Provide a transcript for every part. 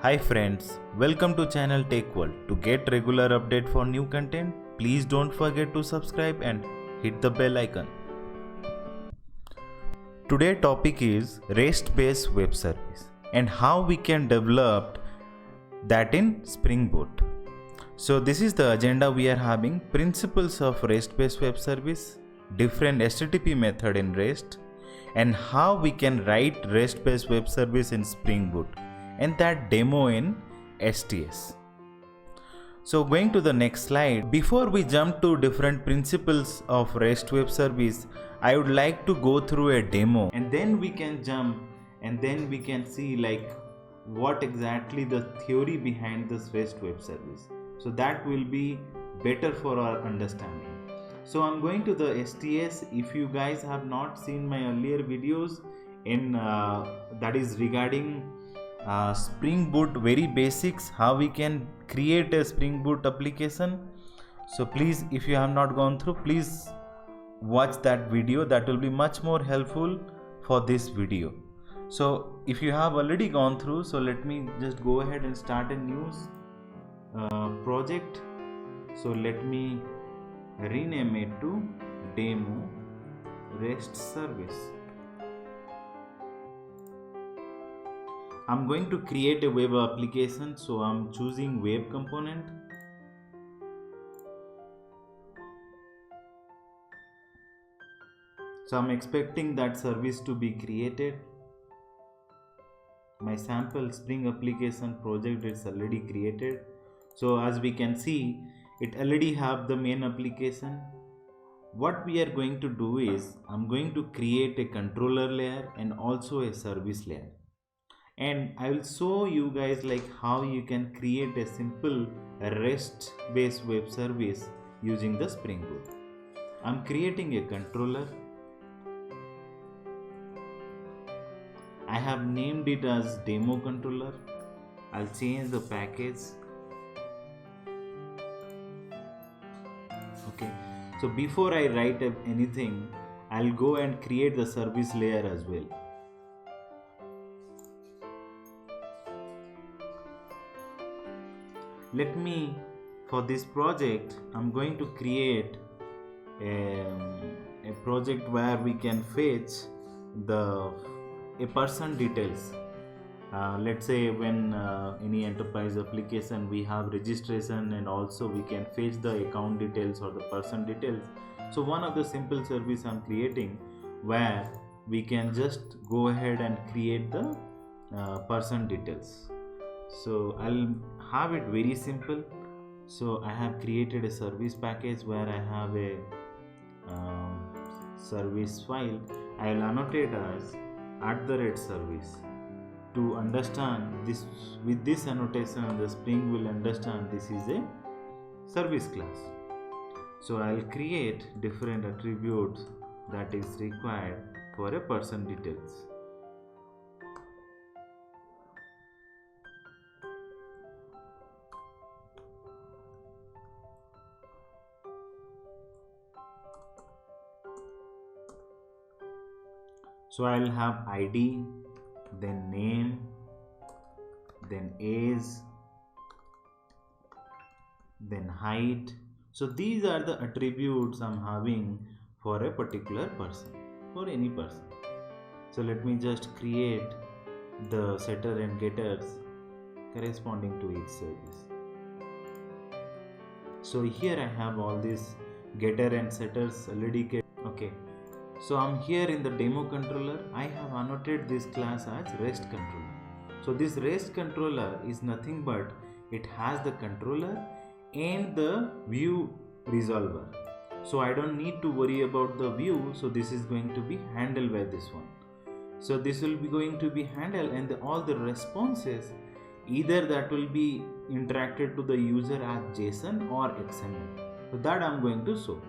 Hi friends, welcome to channel Tech World. To get regular update for new content, please don't forget to subscribe and hit the bell icon. Today topic is REST-based web service and how we can develop that in Spring Boot. So this is the agenda we are having: principles of REST-based web service, different HTTP method in REST, and how we can write REST-based web service in Spring Boot, and that demo in STS. So going to the next slide, before we jump to different principles of REST web service, I would like to go through a demo and then we can jump and then we can see like what exactly the theory behind this REST web service. So that will be better for our understanding. So I'm going to the STS. If you guys have not seen my earlier videos in that is regarding Spring Boot very basics, how we can create a Spring Boot application. So please, if you have not gone through, please watch that video. That will be much more helpful for this video. So if you have already gone through, so let me just go ahead and start a new project. So let me rename it to demo REST service. I'm going to create a web application, so I'm choosing web component. So I'm expecting that service to be created. My sample Spring application project is already created. So as we can see, it already have the main application. What we are going to do is, I'm going to create a controller layer and also a service layer. And I will show you guys like how you can create a simple REST based web service using the Spring Boot. I'm creating a controller. I have named it as demo controller. I'll change the package. Okay, so before I write anything, I'll go and create the service layer as well. Let me, for this project, I'm going to create a project where we can fetch a person details. Let's say when any enterprise application we have registration, and also we can fetch the account details or the person details. So one of the simple service I'm creating where we can just go ahead and create the person details. So I'll have it very simple. So I have created a service package where I have a service file. I will annotate as @service. To understand this, with this annotation, the Spring will understand this is a service class. So I'll create different attributes that is required for a person details. So I'll have ID, then name, then age, then height. So these are the attributes I'm having for a particular person, for any person. So let me just create the setter and getters corresponding to each service. So here I have all these getter and setters already. Okay. So I'm here in the demo controller. I have annotated this class as REST controller. So this REST controller is nothing but it has the controller and the view resolver. So I don't need to worry about the view. So this is going to be handled by this one. So this will be going to be handled, and all the responses, either that will be interacted to the user as JSON or XML. So that I'm going to show.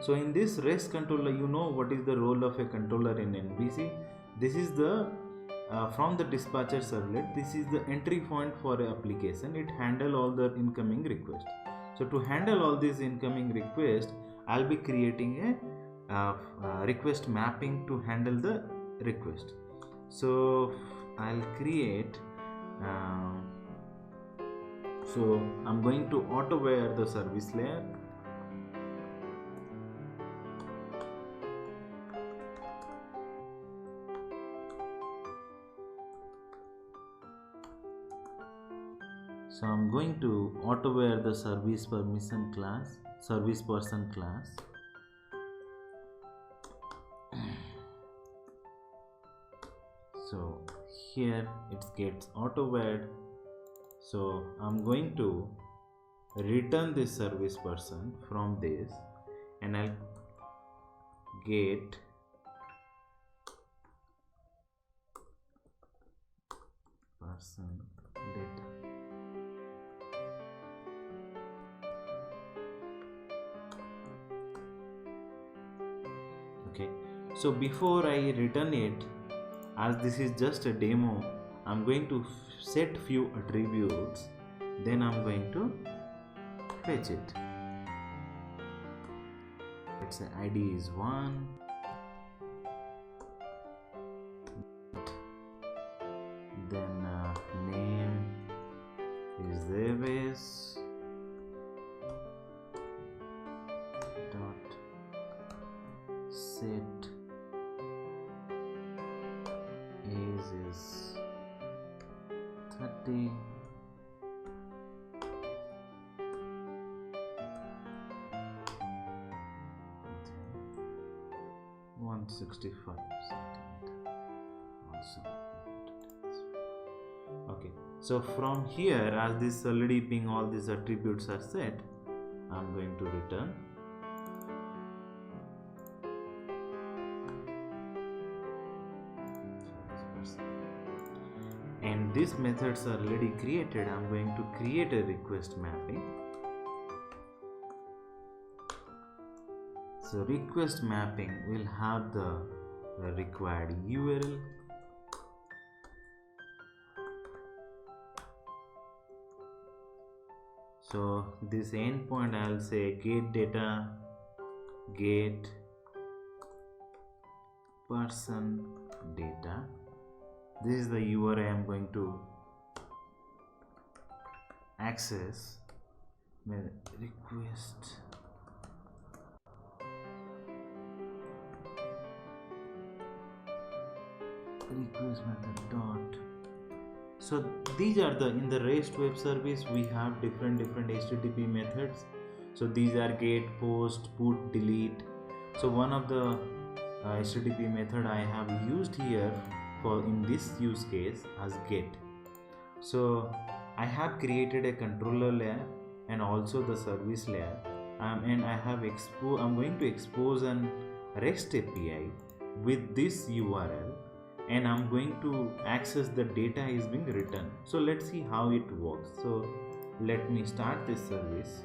So in this REST controller, you know what is the role of a controller in MVC. This is the from the dispatcher servlet. This is the entry point for an application. It handle all the incoming requests. So to handle all these incoming requests, I'll be creating a request mapping to handle the request. So I'll create So I'm going to auto wire the service layer. So I'm going to auto wire the service permission class, service person class. So here it gets auto wired. So I'm going to return this service person from this, and I'll get person data. Okay, so before I return it, as this is just a demo, I'm going to set few attributes, then I'm going to fetch it. Let's say ID is 1, then name is Davis, dot set age is 30, $165 also. Okay, so from here, as this already being all these attributes are set, I'm going to return and these methods are already created. I'm going to create a request mapping. So request mapping will have the required URL, so this endpoint I'll say get data, get person data. This is the URI I'm going to access. Request method dot. So these are the, in the REST web service we have different HTTP methods. So these are get, post, put, delete. So one of the HTTP method I have used here for in this use case as get. So I have created a controller layer and also the service layer, and I have I'm going to expose an REST API with this URL, and I'm going to access the data is being written. So let's see how it works. So let me start this service.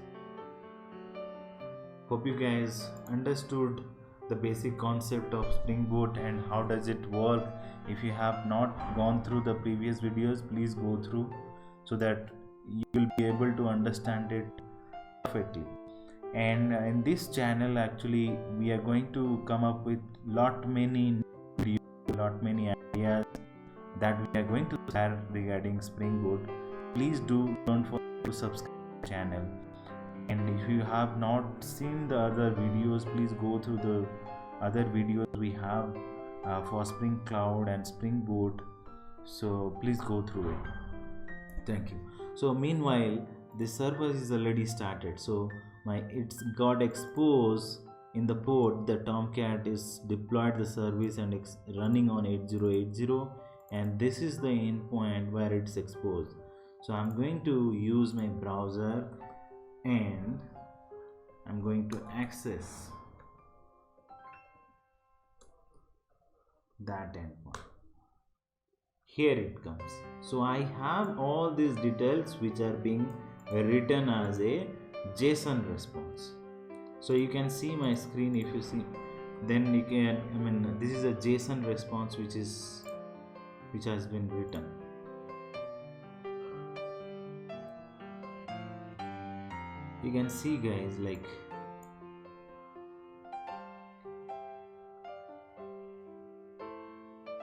Hope you guys understood the basic concept of Spring Boot and how does it work. If you have not gone through the previous videos, please go through so that you will be able to understand it perfectly. And in this channel actually we are going to come up with lot many ideas that we are going to share regarding Spring Boot. Please don't forget to subscribe to the channel, and if you have not seen the other videos, please go through the other videos we have for Spring Cloud and Spring Boot. So please go through it. Thank you. So meanwhile the server is already started, so it's got exposed in the port. The Tomcat is deployed the service and it's running on 8080, and this is the endpoint where it's exposed. So I'm going to use my browser and I'm going to access that endpoint. Here it comes. So I have all these details which are being written as a JSON response. So you can see my screen. If you see, then you can, this is a JSON response which has been written. You can see guys, like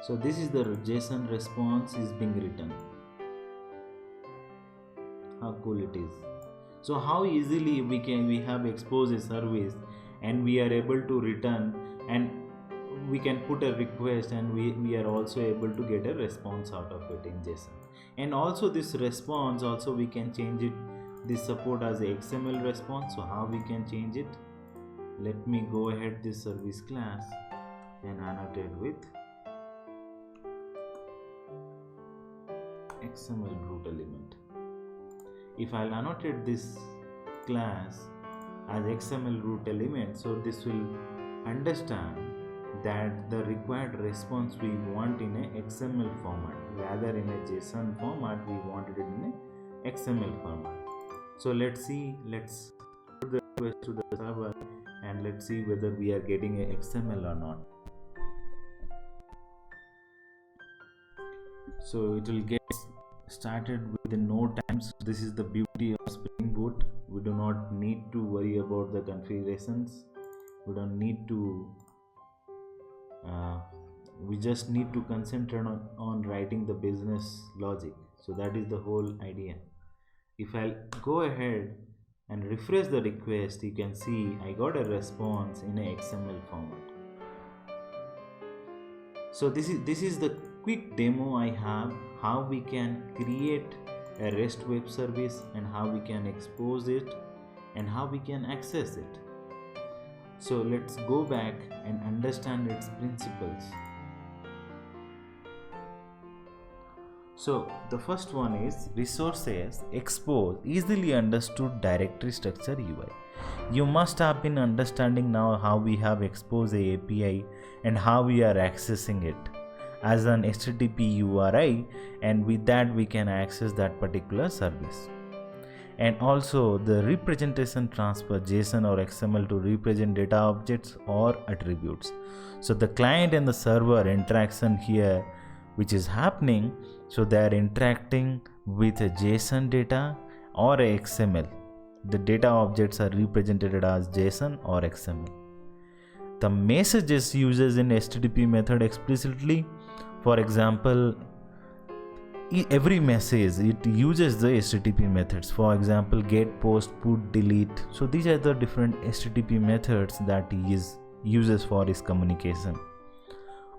so this is the JSON response is being written. how cool it is. So how easily we have exposed a service and we are able to return, and we can put a request, and we are also able to get a response out of it in JSON. And also this response also we can change it, this support as a XML response. So how we can change it? Let me go ahead this service class and annotate with XML root element. If I'll annotate this class as XML root element, so this will understand that the required response we want in a XML format, rather in a JSON format we wanted it in a XML format. So let's put the request to the server and let's see whether we are getting a XML or not. So it will get started within no time. So this is the beauty of Spring Boot. We do not need to worry about the configurations. We don't need to we just need to concentrate on writing the business logic. So that is the whole idea. If I go ahead and refresh the request, you can see I got a response in a XML format. So this is the quick demo I have how we can create a REST web service and how we can expose it and how we can access it. So let's go back and understand its principles. So the first one is resources expose easily understood directory structure UI. You must have been understanding now how we have exposed a API and how we are accessing it as an HTTP URI, and with that we can access that particular service. And also the representation transfer JSON or XML to represent data objects or attributes. So the client and the server interaction here which is happening, so they are interacting with a JSON data or a XML. The data objects are represented as JSON or XML. The messages uses in HTTP method explicitly. For example, every message it uses the HTTP methods. For example, get, post, put, delete. So these are the different HTTP methods that he uses for his communication.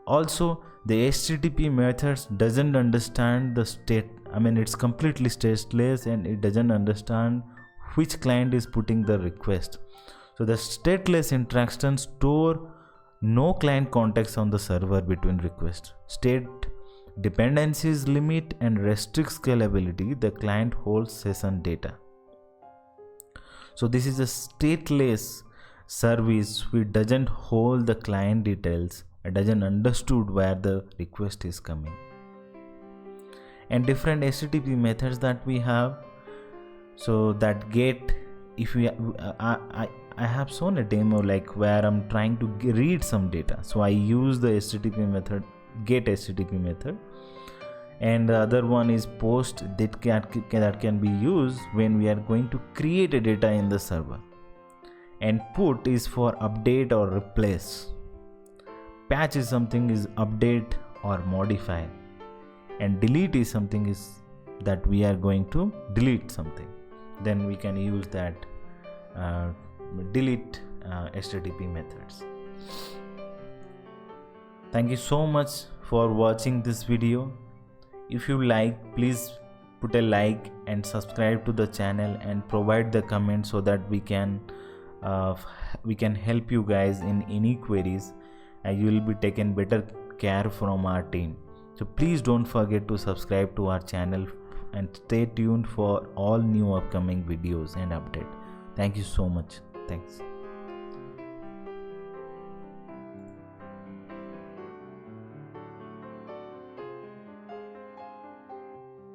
Also, the HTTP methods doesn't understand the state. I mean, it's completely stateless and it doesn't understand which client is putting the request. So the stateless interactions store no client context on the server between requests. State dependencies limit and restrict scalability. The client holds session data. So this is a stateless service which doesn't hold the client details. It doesn't understood where the request is coming. And different HTTP methods that we have. So that get, if we I have shown a demo like where I'm trying to read some data. So I use the HTTP method, get HTTP method, and the other one is post that can be used when we are going to create a data in the server. And put is for update or replace. Patch is something is update or modify, and delete is something is that we are going to delete something. Then we can use that delete HTTP methods. Thank you so much for watching this video. If you like, please put a like and subscribe to the channel and provide the comment so that we can help you guys in any queries, and you will be taken better care from our team. So please don't forget to subscribe to our channel and stay tuned for all new upcoming videos and updates. Thank you so much. Thanks.